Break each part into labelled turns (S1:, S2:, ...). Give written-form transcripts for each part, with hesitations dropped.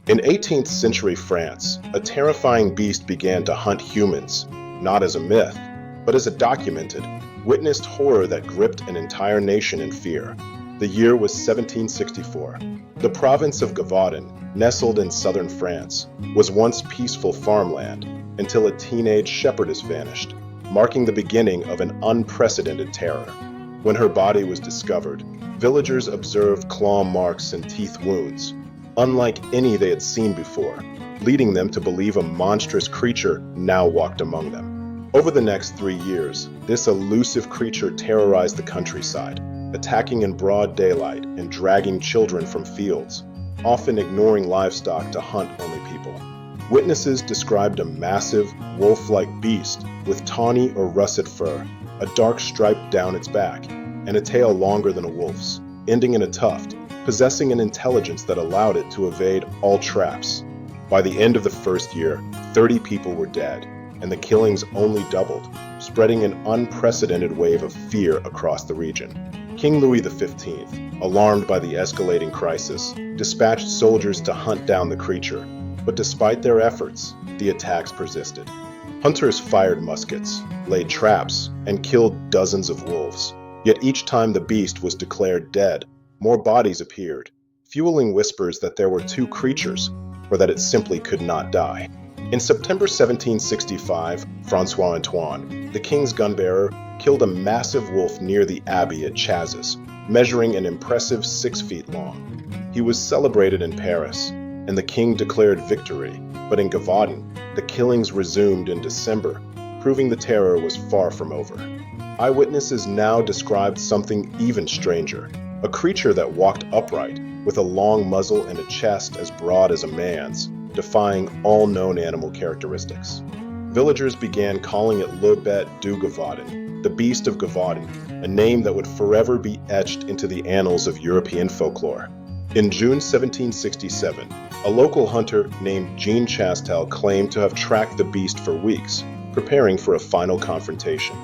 S1: In 18th century France, a terrifying beast began to hunt humans, not as a myth, but as a documented, witnessed horror that gripped an entire nation in fear. The year was 1764. The province of Gévaudan, nestled in southern France, was once peaceful farmland until a teenage shepherdess vanished, marking the beginning of an unprecedented terror. When her body was discovered, villagers observed claw marks and teeth wounds, unlike any they had seen before, leading them to believe a monstrous creature now walked among them. Over the next 3 years, this elusive creature terrorized the countryside, attacking in broad daylight and dragging children from fields, often ignoring livestock to hunt only people. Witnesses described a massive, wolf-like beast with tawny or russet fur, a dark stripe down its back, and a tail longer than a wolf's, ending in a tuft, possessing an intelligence that allowed it to evade all traps. By the end of the first year, 30 people were dead, and the killings only doubled, spreading an unprecedented wave of fear across the region. King Louis XV, alarmed by the escalating crisis, dispatched soldiers to hunt down the creature, but despite their efforts, the attacks persisted. Hunters fired muskets, laid traps, and killed dozens of wolves. Yet each time the beast was declared dead, more bodies appeared, fueling whispers that there were two creatures, or that it simply could not die. In September 1765, François Antoine, the king's gunbearer, killed a massive wolf near the abbey at Chazes, measuring an impressive 6 feet long. He was celebrated in Paris, and the king declared victory, but in Gévaudan, the killings resumed in December, proving the terror was far from over. Eyewitnesses now described something even stranger, a creature that walked upright, with a long muzzle and a chest as broad as a man's, defying all known animal characteristics. Villagers began calling it Le Bête du Gévaudan, the Beast of Gévaudan, a name that would forever be etched into the annals of European folklore. In June 1767, a local hunter named Jean Chastel claimed to have tracked the beast for weeks, preparing for a final confrontation.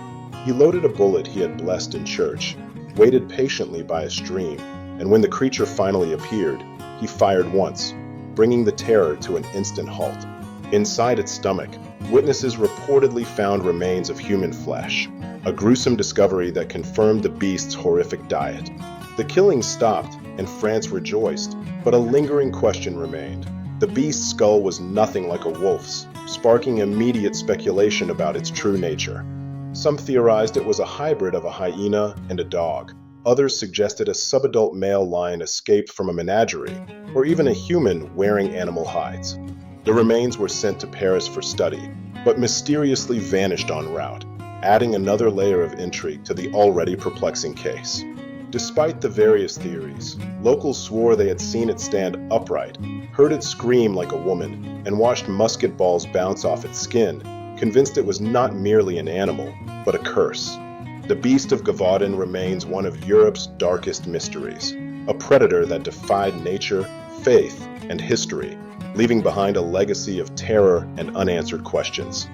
S1: He loaded a bullet he had blessed in church, waited patiently by a stream, and when the creature finally appeared, he fired once, bringing the terror to an instant halt. Inside its stomach, witnesses reportedly found remains of human flesh, a gruesome discovery that confirmed the beast's horrific diet. The killings stopped, and France rejoiced, but a lingering question remained. The beast's skull was nothing like a wolf's, sparking immediate speculation about its true nature. Some theorized it was a hybrid of a hyena and a dog. Others suggested a subadult male lion escaped from a menagerie, or even a human wearing animal hides. The remains were sent to Paris for study, but mysteriously vanished en route, adding another layer of intrigue to the already perplexing case. Despite the various theories, locals swore they had seen it stand upright, heard it scream like a woman, and watched musket balls bounce off its skin, convinced it was not merely an animal, but a curse. The Beast of Gévaudan remains one of Europe's darkest mysteries, a predator that defied nature, faith, and history, leaving behind a legacy of terror and unanswered questions.